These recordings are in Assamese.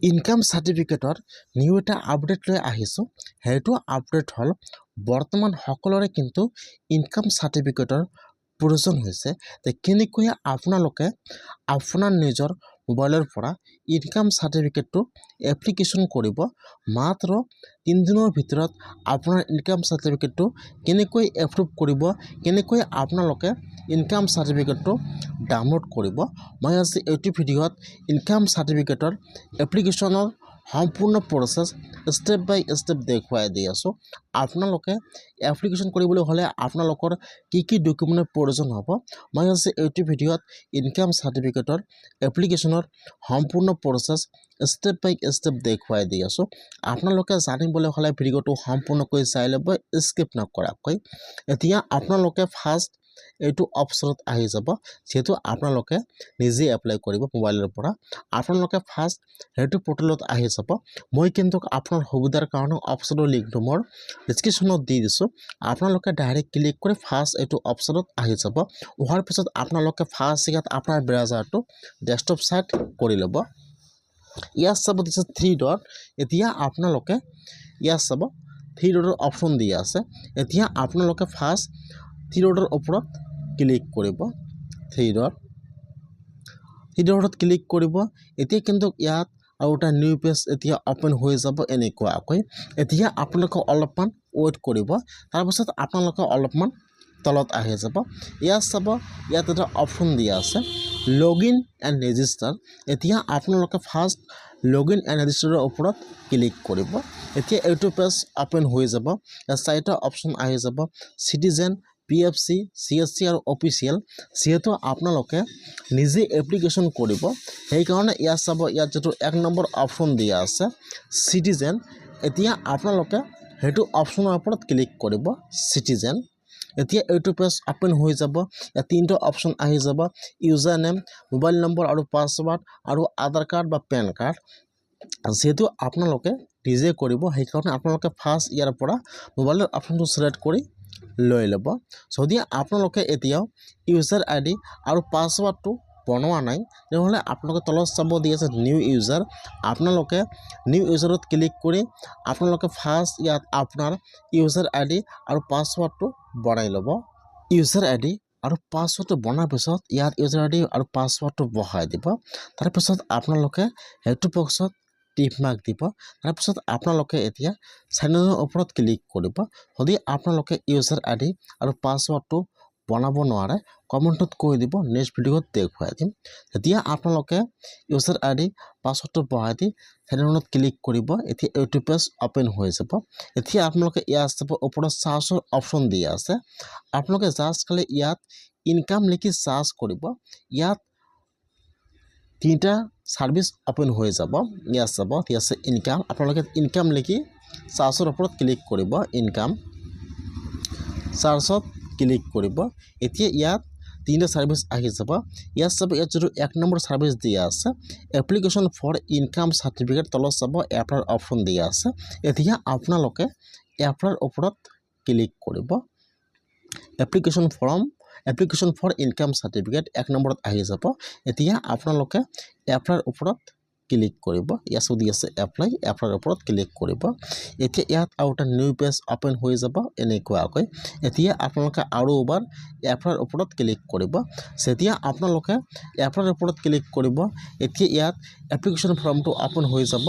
ইনকাম সাৰ্টিফিকেটৰ নিউ এটা আপডেট লৈ আহিছোঁ। সেইটো আপডেট হ'ল বৰ্তমান সকলোৰে কিন্তু ইনকাম সাৰ্টিফিকেটৰ প্ৰয়োজন হৈছে। কেনেকৈ আপোনালোকে আপোনাৰ নিজৰ মোবাইলৰ পৰা ইনকাম সাৰ্টিফিকেটটো এপ্লিকেশ্যন কৰিব। মাত্ৰ 3 দিনৰ ভিতৰত আপোনাৰ ইনকাম সাৰ্টিফিকেটটো কেনেকৈ এপ্ৰুভ কৰিব, কেনেকৈ আপোনালোকে ইনকাম সাৰ্টিফিকেটটো ডাউনলোড কৰিব। মই আজি এইটো ভিডিঅ'ত ইনকাম সাৰ্টিফিকেটৰ এপ্লিকেশ্যনৰ সম্পূৰ্ণ প্ৰচেছ ষ্টেপ বাই ষ্টেপ দেখুৱাই দি আছোঁ। আপোনালোকে এপ্লিকেশ্যন কৰিবলৈ হ'লে আপোনালোকৰ কি কি ডকুমেণ্টৰ প্ৰয়োজন হ'ব, মই আজি এইটো ভিডিঅ'ত ইনকাম সাৰ্টিফিকেটৰ এপ্লিকেশ্যনৰ সম্পূৰ্ণ প্ৰচেছ ষ্টেপ বাই ষ্টেপ দেখুৱাই দি আছোঁ। আপোনালোকে জানিবলৈ হ'লে ভিডিঅ'টো সম্পূৰ্ণকৈ চাই ল'ব, স্কিপ নকৰাকৈ। এতিয়া আপোনালোকে ফাৰ্ষ্ট এইটো অপশ্যনত আহি যাব, যিহেতু আপোনালোকে নিজে এপ্লাই কৰিব মোবাইলৰ পৰা। আপোনালোকে ফাৰ্ষ্ট সেইটো পৰ্টেলত আহি যাব। মই কিন্তু আপোনাৰ সুবিধাৰ কাৰণে অপশ্যনৰ লিংকটো মোৰ ডিছক্ৰিপশ্যনত দি দিছোঁ। আপোনালোকে ডাইৰেক্ট ক্লিক কৰি ফাৰ্ষ্ট এইটো অপশ্যনত আহি যাব। অহাৰ পিছত আপোনালোকে ফাৰ্ষ্ট ইয়াত আপোনাৰ ব্ৰাউজাৰটো ডেস্কটপ ছাইড কৰি ল'ব। ইয়াত চাব দিছে 3 ডট। এতিয়া আপোনালোকে ইয়াত চাব 3 ডটৰ অপশ্যন দিয়া আছে। এতিয়া আপোনালোকে ফাৰ্ষ্ট 3 ডটৰ ওপৰত ক্লিক কৰিব। 3 ডটত ক্লিক কৰিব। এতিয়া কিন্তু ইয়াত আৰু এটা নিউ পেজ এতিয়া ওপেন হৈ যাব এনেকুৱাকৈ। এতিয়া আপোনালোকে অলপমান ৱেইট কৰিব। তাৰপিছত আপোনালোকে অলপমান তলত আহি যাব। ইয়াত চাব, ইয়াত এটা অপশ্যন দিয়া আছে লগ ইন এণ্ড ৰেজিষ্টাৰ। এতিয়া আপোনালোকে ফাৰ্ষ্ট লগ ইন এণ্ড ৰেজিষ্টাৰৰ ওপৰত ক্লিক কৰিব। এতিয়া এইটো পেজ ওপেন হৈ যাব। ইয়াত 4টা অপশ্যন আহি যাব, চিটিজেন, PFC, CSC আৰু অফিচিয়েল। যিহেতু আপোনালোকে নিজে এপ্লিকেশ্যন কৰিব, সেইকাৰণে ইয়াত চাব, ইয়াত যিটো 1 নম্বৰ অপশ্যন দিয়া আছে চিটিজেন। এতিয়া আপোনালোকে সেইটো অপশ্যনৰ ওপৰত ক্লিক কৰিব, চিটিজেন। এতিয়া এইটো পেজ ওপেন হৈ যাব। ইয়াত 3টা অপশ্যন আহি যাব, ইউজাৰ নেম, মোবাইল নম্বৰ আৰু পাছৱাৰ্ড আৰু আধাৰ কাৰ্ড বা পেন কাৰ্ড। যেহেতু আপোনালোকে নিজে কৰিব, সেইকাৰণে আপোনালোকে ফাৰ্ষ্ট ইয়াৰ পৰা মোবাইলৰ অপশ্যনটো সিলেক্ট কৰি লৈ ল'ব। যদি আপোনালোকে এতিয়াও ইউজাৰ ID আৰু পাছৱাৰ্ডটো বনোৱা নাই, তেনেহ'লে আপোনালোকে তলত চাব দি আছে নিউ ইউজাৰ। আপোনালোকে নিউ ইউজাৰত ক্লিক কৰি আপোনালোকে ফাৰ্ষ্ট ইয়াত আপোনাৰ ইউজাৰ ID আৰু পাছৱাৰ্ডটো বনাই ল'ব। ইউজাৰ ID আৰু পাছৱাৰ্ডটো বনাৰ পিছত ইয়াত ইউজাৰ ID আৰু পাছৱাৰ্ডটো বহাই দিব। তাৰপিছত আপোনালোকে সেইটো বক্সত টিক মাৰ্ক দিব। তাৰপিছত আপোনালোকে এতিয়া চাইনৰ ওপৰত ক্লিক কৰিব। যদি আপোনালোকে ইউজাৰ ID আৰু পাছৱাৰ্ডটো বনাব নোৱাৰে, কমেণ্টত কৈ দিব, নেক্সট ভিডিঅ'ত দেখুৱাই দিম। এতিয়া আপোনালোকে ইউজাৰ ID পাছৱাৰ্ডটো বহাই দি চাইনত ক্লিক কৰিব। এতিয়া এইটো পেজ ওপেন হৈ যাব। এতিয়া আপোনালোকে ইয়াত চাব ওপৰত চাৰ্চৰ অপশ্যন দিয়া আছে। আপোনালোকে জাষ্ট খালি ইয়াত ইনকাম লিখি চাৰ্চ কৰিব। ইয়াত 3টা সাৰ্ভিস ওপেন হৈ যাব। ইয়াত চাব ঠিক আছে ইনকাম। আপোনালোকে ইনকাম লিখি চাৰ্চৰ ওপৰত ক্লিক কৰিব, ইনকাম চাৰ্চত ক্লিক কৰিব। এতিয়া ইয়াত 3টা সাৰ্ভিস আহি যাব। ইয়াত চাব, ইয়াত যিটো 1 নম্বৰ সাৰ্ভিস দিয়া আছে এপ্লিকেশ্যন ফৰ ইনকাম সাৰ্টিফিকেট, তলত চাব এপ্লাইৰ অপশ্যন দিয়া আছে। এতিয়া আপোনালোকে এপ্লাইৰ ওপৰত ক্লিক কৰিব। এপ্লিকেশ্যন ফৰ ইনকাম সাৰ্টিফিকেট 1 নম্বৰত আহি যাব। এতিয়া আপোনালোকে এপ্লাইৰ ওপৰত ক্লিক কৰিব। ইয়াত দি আছে এপ্লাইৰ ওপৰত ক্লিক কৰিব। এতিয়া ইয়াত আৰু এটা নিউ পেজ ওপেন হৈ যাব এনেকুৱাকৈ। এতিয়া আপোনালোকে আৰু এবাৰ এপ্লাইৰ ওপৰত ক্লিক কৰিব। যেতিয়া আপোনালোকে এপ্লাইৰ ওপৰত ক্লিক কৰিব, এতিয়া ইয়াত এপ্লিকেশ্যন ফৰ্মটো ওপেন হৈ যাব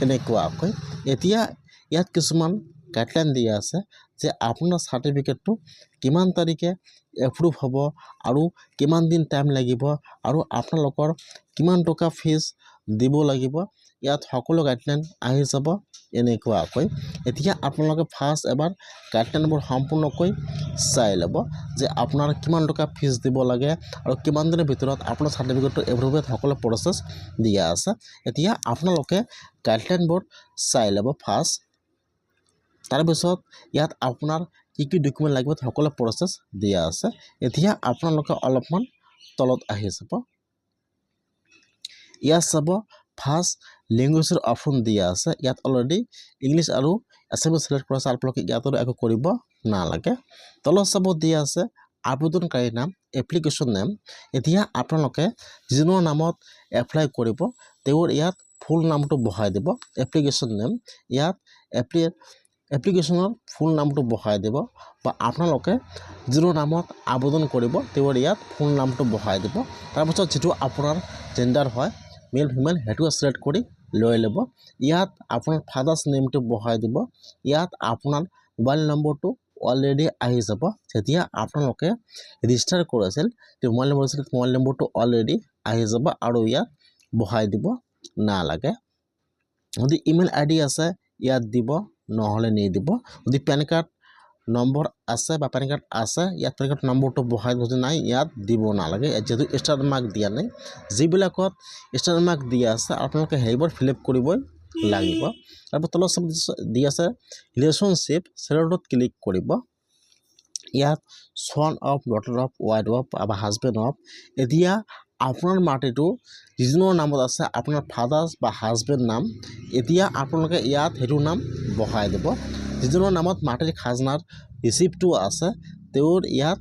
এনেকুৱাকৈ। এতিয়া ইয়াত কিছুমান গাইডলাইন দিয়া আছে যে আপোনাৰ সাৰ্টিফিকেটটো কিমান তাৰিখে এপ্ৰুভ হ'ব আৰু কিমান দিন টাইম লাগিব আৰু আপোনালোকৰ কিমান টকা ফিজ দিব লাগিব। ইয়াত সকলো গাইডলাইন আহি যাব এনেকুৱাকৈ। এতিয়া আপোনালোকে ফাৰ্ষ্ট এবাৰ গাইডলাইনবোৰ সম্পূৰ্ণকৈ চাই ল'ব যে আপোনাৰ কিমান টকা ফিজ দিব লাগে আৰু কিমান দিনৰ ভিতৰত আপোনাৰ সাৰ্টিফিকেটটো এপ্ৰুভ হৈ সকলো প্ৰচেছ দিয়া আছে। এতিয়া আপোনালোকে গাইডলাইনবোৰ চাই ল'ব ফাৰ্ষ্ট। তাৰপিছত ইয়াত আপোনাৰ কি কি ডকুমেণ্ট লাগিব সকলো প্ৰচেছ দিয়া আছে। এতিয়া আপোনালোকে অলপমান তলত আহি যাব। ইয়াত চাব ফাৰ্ষ্ট লেংগুৱেজৰ অপশ্যন দিয়া আছে। ইয়াত অলৰেডি ইংলিছ আৰু আছামিজ সিলেক্ট কৰা আছে, আপোনালোকে ইয়াতো একো কৰিব নালাগে। তলত চাব দিয়া আছে আবেদনকাৰী নাম, এপ্লিকেশ্যন নেম। এতিয়া আপোনালোকে যিজনৰ নামত এপ্লাই কৰিব তেওঁৰ ইয়াত ফুল নামটো বহাই দিব এপ্লিকেশ্যন নেম ইয়াত এপ্লিকেশ্যনৰ ফুল নামটো বহাই দিব বা আপোনালোকে যিটো নামত আবেদন কৰিব তেওঁৰ ইয়াত ফুল নামটো বহাই দিব তাৰপিছত যেটো আপোনাৰ জেন্ডাৰ হয় মেল ফিমেল হেতু সিলেক্ট কৰি লৈ ল'ব ইয়াত আপোনাৰ ফাদাৰ্স নেমটো বহাই দিব ইয়াত আপোনাৰ মোবাইল নম্বৰটো অলৰেডি আহি যাব যেতিয়া আপোনালোকে ৰেজিষ্টাৰ কৰিছিল তে মোবাইল নম্বৰটো অলৰেডি আহি যাব আৰু ইয়াত বহাই দিব নালাগে যদি ইমেইল আইডি আছে ইয়াত দিব নহলে নিদিব যদি পেন কাৰ্ড নম্বৰ আছে বা পেন কাৰ্ড আছে ইয়াত পেন কাৰ্ড নম্বৰটো বহাই যদি নাই ইয়াত দিব নালাগে যেহেতু ষ্টাৰ মাৰ্ক দিয়া নাই যিবিলাকত ষ্টাৰ মাৰ্ক দিয়া আছে আপোনালোকে সেইবোৰ ফিল আপ কৰিবই লাগিব আৰু তলত সব দি আছে ৰিলেশনশিপ সেলডত ক্লিক কৰিব ইয়াত son of daughter of wife of বা হাজবেণ্ড অফ এতিয়া আপোনাৰ মাটিটো যিজনৰ নামত আছে আপোনাৰ ফাদাৰ্স বা হাজবেণ্ড নাম এতিয়া আপোনালোকে ইয়াত হেতু নাম বহাই দিব যিজনৰ নামত মাটিৰ খাজনাৰ ৰিসিপ্টটো আছে তেওঁৰ ইয়াত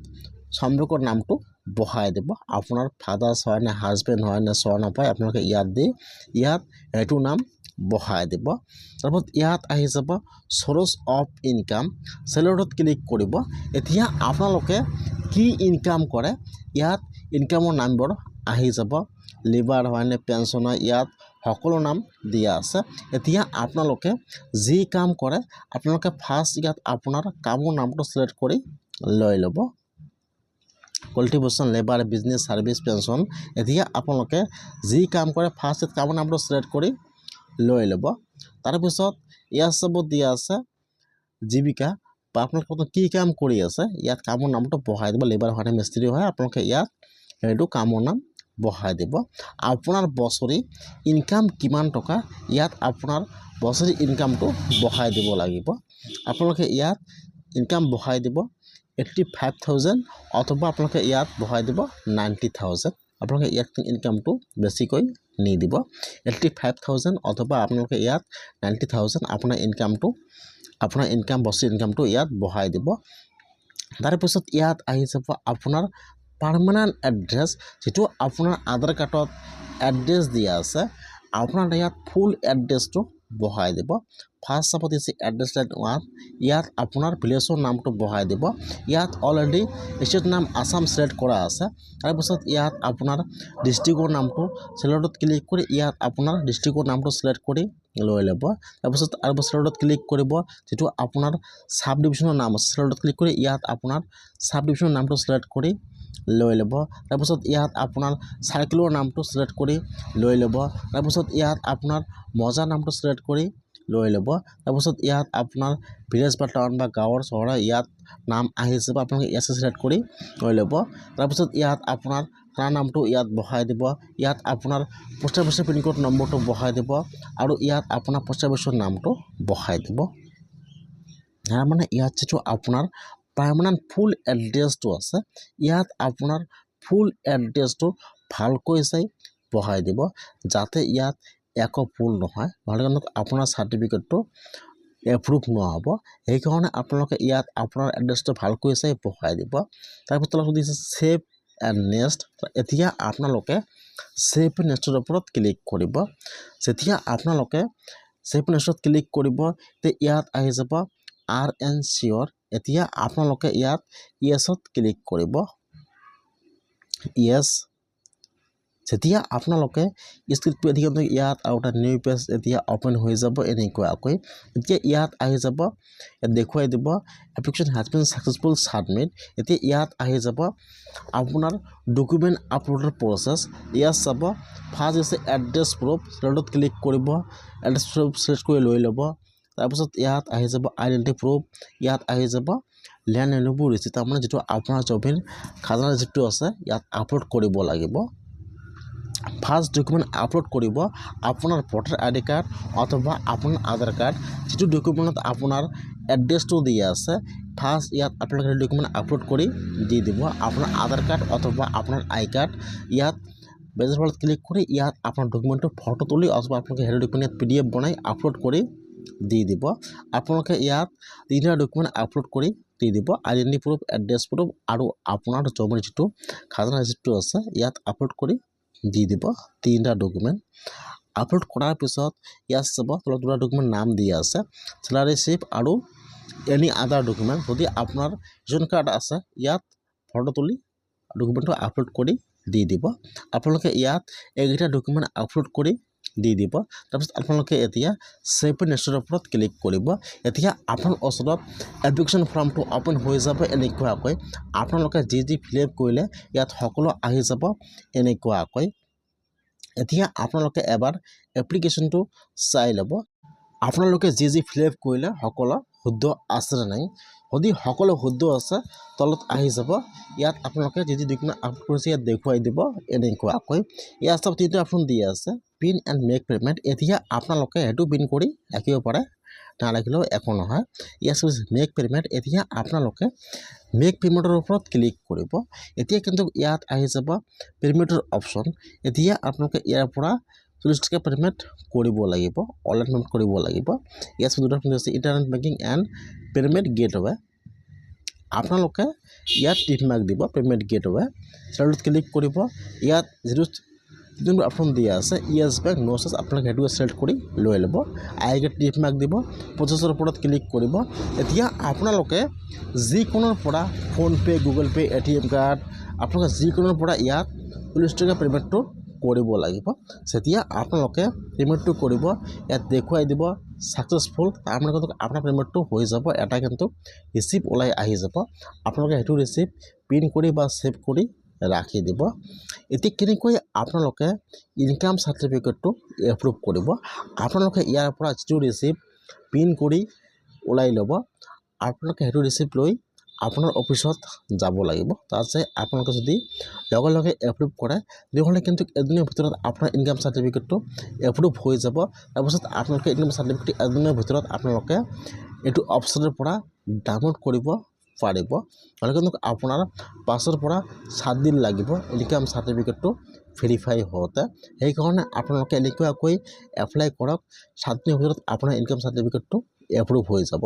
সম্পৰ্কৰ নামটো বহাই দিব আপোনাৰ ফাদাৰ্স হয় না হাজবেণ্ড হয় না সন অফ হয় আপোনালোকে ইয়াত দি ইয়াত হেতু নাম বহাই দিব তাৰপৰত ইয়াত আহি যাব সোৰ্স অফ ইনকাম সেলডত ক্লিক কৰিব এতিয়া আপোনালোকে কি ইনকাম কৰে ইয়াত ইনকামৰ নাম্বাৰ আহি যাব লিভাৰ হয় না পেনশন হয় ইয়াত সকলো নাম দিয়া আছে এতিয়া আপোনালোকে যি কাম কৰে আপোনালোকে ফাৰ্স্ট ইয়াত আপোনাৰ কামৰ নামটো সিলেক্ট কৰি লৈ ল'ব cultivation labour business service pension এতিয়া আপোনালোকে যি কাম কৰে ফাৰ্স্ট কামৰ নামটো সিলেক্ট কৰি লৈ ল'ব তাৰপিছত ইয়াত সব দিয়া আছে জীৱিকা বা আপোনালোকে কি কাম কৰি আছে ইয়াত কামৰ নামটো বহাই দিব লেবাৰ হয় মিস্ত্ৰী হয় আপোনালোকে ইয়াত এইটো কামৰ নাম বহাই দিব আপোনাৰ বছৰি ইনকাম কিমান টকা ইয়াত আপোনাৰ বছৰি ইনকামটো বহাই দিব লাগিব আপোনালোকে ইয়াত ইনকাম বহাই দিব 85,000 অথবা আপোনালোকে ইয়াত বহাই দিব 90,000 আপোনালোকে ইয়াত ইনকামটো বেছিকৈ নিদিব 85,000 অথবা আপোনালোকে ইয়াত 90,000 আপোনাৰ ইনকাম বছৰি ইনকামটো ইয়াত বহাই দিব তাৰপিছত ইয়াত আহি যাব আপোনাৰ পার্মানেন্ট এড্রেস যেটো আপনার আধার কার্ডত এড্রেস দিয়া আছে আপনার ইয়াত ফুল এড্রেসটো বহাই দিব ফার্স্ট চাব দিছে এড্রেস লাইন 1 ইয়াত আপনার ভিলেজৰ নামটো বহাই দিব ইয়াত অলৰেডি স্টেট নাম আসাম সিলেক্ট কৰা আছে তাৰপিছত ইয়াত আপোনাৰ ডিস্ট্ৰিক্টৰ নামটো সেলডত ক্লিক কৰি ইয়াত আপোনাৰ ডিস্ট্ৰিক্টৰ নামটো সিলেক্ট কৰি লৈ ল'ব তাৰপিছত আৰু সেলডত ক্লিক কৰিব যেটো আপোনাৰ সাব ডিভিজনৰ নাম আছে সেলডত ক্লিক কৰি ইয়াত আপোনাৰ সাব ডিভিজনৰ নামটো সিলেক্ট কৰি লৈ ল'ব তাৰপিছত ইয়াত আপোনাৰ সাৰ্কেলৰ নামটো সিলেক্ট কৰি লৈ ল'ব তাৰপিছত ইয়াত আপোনাৰ মজা নামটো সিলেক্ট কৰি লৈ ল'ব তাৰপিছত ইয়াত আপোনাৰ ভিলেজ বা টাউন বা গাঁৱৰ চহৰ ইয়াত নাম আহি যাব আপোনালোকে ইয়াত সিলেক্ট কৰি লৈ ল'ব তাৰপিছত ইয়াত আপোনাৰ থানা নামটো ইয়াত বহাই দিব ইয়াত আপোনাৰ পোষ্ট অফিচৰ পিন কোড নম্বৰটো বহাই দিব আৰু ইয়াত আপোনাৰ পোষ্ট অফিচৰ নামটো বহাই দিব মানে ইয়াত যেটো আপোনাৰ পাৰ্মানেন্ট ফুল এড্ৰেসটো আছে ইয়াত আপোনাৰ ফুল এড্রেসটো ভালকৈ চাই বহাই দিব যাতে ইয়াত একো ভুল নহয় নহলে আপোনাৰ সাৰ্টিফিকেটটো এপ্ৰুভ নহব এই কাৰণে আপোনালোকে ইয়াত আপোনাৰ এড্ৰেছটো ভালকৈ চাই বহাই দিব তাৰপিছত তলত দিছে সেভ এণ্ড নেক্সট এতিয়া আপোনালোকে সেভ নেক্সটৰ ওপৰত ক্লিক কৰিব যেতিয়া আপোনালোকে সেভ নেক্সটত ক্লিক কৰিব তে ইয়াত আহি যাব RN Sure এতিয়া আপোনালোকে ইয়াত ইয়েছত ক্লিক কৰিব ইয়েছ যেতিয়া আপোনালোকে স্ক্ৰিপ্টটো এদিকে ইয়াত আৰু এটা নিউ পেজ এতিয়া ওপেন হৈ যাব এনেকুৱাকৈ এতিয়া ইয়াত আহি যাব দেখুৱাই দিব application has been successful submit এতিয়া ইয়াত আহি যাব আপোনাৰ ডকুমেন্ট আপলোডৰ প্ৰসেস ইয়াত চাব ফাৰ্স্ট আছে এড্ৰেছ প্ৰুফ সেলডত ক্লিক কৰিব এড্ৰেছ প্ৰুফ সিলেক্ট কৰি লৈ ল'ব তাৰপিছত ইয়াত আহি যাব আইডেন্টিটি প্ৰুফ ইয়াত আহি যাব ল্যান্ড ৰেভিনিউ ৰিচিপ্ট মানে যেটো আপোনাৰ জমিৰ খাজনা ৰিচিপ্টটো আছে ইয়াত আপলোড কৰিব লাগিব ফাৰ্স্ট ডকুমেন্ট আপলোড কৰিব আপোনাৰ ভোটাৰ আইডি কাৰ্ড অথবা আপোনাৰ আধাৰ কাৰ্ড যেটো ডকুমেন্টত আপোনাৰ এড্ৰেছটো দিয়া আছে ফাৰ্স্ট ইয়াত আপোনালোকে ডকুমেন্ট আপলোড কৰি দি দিব আপোনাৰ আধাৰ কাৰ্ড অথবা আপোনাৰ আই কাৰ্ড ইয়াত বেজাৰ ফলত ক্লিক কৰি ইয়াত আপোনাৰ ডকুমেন্টটো ফটো তুলি অথবা আপোনালোকে হেড ডকুমেন্ট PDF বনাই আপলোড কৰি দি দিব আপোনালোকে ইয়াত তিনিটা ডকুমেন্ট আপলোড কৰি দি দিব আইডেন্টি প্ৰুফ এড্ৰেছ প্ৰুফ আৰু আপোনাৰ জমিৰ যেটো খাজনা ৰিচিপ্টটো আছে ইয়াত আপলোড কৰি দি দিব তিনিটা ডকুমেন্ট আপলোড কৰাৰ পিছত ইয়াত চাব তলত দুটা ডকুমেণ্ট নাম দিয়া আছে চেলাৰী শ্লিপ আৰু এনি আদাৰ ডকুমেণ্ট। যদি আপোনাৰ ৰেচন কাৰ্ড আছে ইয়াত ফটো তুলি ডকুমেণ্টটো আপলোড কৰি দি দিব। আপোনালোকে ইয়াত এইকেইটা ডকুমেণ্ট আপলোড কৰি দি দিব। তাৰপিছত আপোনালোকে এতিয়া ছেভ নেক্সটৰ ওপৰত ক্লিক কৰিব। এতিয়া আপোনাৰ ওচৰত এপ্লিকেশ্যন ফৰ্মটো অ'পেন হৈ যাব এনেকুৱাকৈ। আপোনালোকে যি ফিল আপ কৰিলে ইয়াত সকলো আহি যাব এনেকুৱাকৈ। এতিয়া আপোনালোকে এবাৰ এপ্লিকেশ্যনটো চাই ল'ব। আপোনালোকে যি ফিল আপ কৰিলে সকলো শুদ্ধ আছে নে নাই। যদি সকলো শুদ্ধ আছে তলত আহি যাব। ইয়াত আপোনালোকে যি ডকুমেণ্ট আপলোড কৰিছে ইয়াত দেখুৱাই দিব এনেকুৱাকৈ। ইয়াত চব তিনিটা অপশ্যন দিয়া আছে পিন এণ্ড মেক পে'মেণ্ট। এতিয়া আপোনালোকে সেইটো পিন কৰি ৰাখিব পাৰে, নাৰাখিলেও একো নহয়। ইয়াত মেক পে'মেণ্ট। এতিয়া আপোনালোকে মেক পে'মেণ্টৰ ওপৰত ক্লিক কৰিব। এতিয়া কিন্তু ইয়াত আহি যাব পে'মেণ্টৰ অপশ্যন। এতিয়া আপোনালোকে ইয়াৰ পৰা 40 টকা পে'মেণ্ট কৰিব লাগিব, অনলাইন পে'মেণ্ট কৰিব লাগিব। ইয়াত দুটা অপশ্যন আছে internet banking and payment gateway. আপোনালোকে ইয়াত টিক মাৰ্ক দিব পে'মেণ্ট গেটৱে। চাৰ্টত ক্লিক কৰিব। ইয়াত যোনটো অপশ্যন দিয়া আছে য়েছ বেংক ন' চাৰ্জ আপোনালোকে সেইটো চিলেক্ট কৰি লৈ ল'ব। আই গেট টিক মাৰ্ক দিব, প্ৰচেছৰ ওপৰত ক্লিক কৰিব। এতিয়া আপোনালোকে যিকোনোৰ পৰা PhonePe', Google pay', ATM card আপোনালোকে যিকোনোৰ পৰা ইয়াত 40 টকা পে'মেণ্টটো কৰিব লাগিব। যেতিয়া আপোনালোকে পে'মেণ্টটো কৰিব ইয়াত দেখুৱাই দিব ছাকচেছফুল। তাৰমানে কিন্তু আপোনাৰ পে'মেণ্টটো হৈ যাব। এটা কিন্তু ৰিচিপ্ট ওলাই আহি যাব। আপোনালোকে সেইটো ৰিচিপ্ট প্ৰিণ্ট কৰি বা ছেভ কৰি ৰাখি দিব। এতিয়া কেনেকৈ আপোনালোকে ইনকাম চাৰ্টিফিকেটটো এপ্ৰুভ কৰিব। আপোনালোকে ইয়াৰ পৰা যিটো ৰিচিপ্ট প্ৰিণ্ট কৰি ওলাই ল'ব, আপোনালোকে সেইটো ৰিচিপ্ট লৈ আপোনাৰ অফিচত যাব লাগিব। তাত যে আপোনালোকে যদি লগে লগে এপ্ৰুভ কৰে তেতিয়াহ'লে কিন্তু এদিনৰ ভিতৰত আপোনাৰ ইনকাম চাৰ্টিফিকেটটো এপ্ৰুভ হৈ যাব। তাৰপিছত আপোনালোকে ইনকাম চাৰ্টিফিকেট এদিনৰ ভিতৰত আপোনালোকে এইটো অপশ্যনৰ পৰা ডাউনলোড কৰিব পাৰিব। নহ'লে কিন্তু আপোনাৰ 5 পৰা 7 দিন লাগিব ইনকাম চাৰ্টিফিকেটটো ভেৰিফাই হওঁতে। সেইকাৰণে আপোনালোকে এনেকুৱাকৈ এপ্লাই কৰক, 7 দিনৰ ভিতৰত আপোনাৰ ইনকাম চাৰ্টিফিকেটটো এপ্ৰুভ হৈ যাব।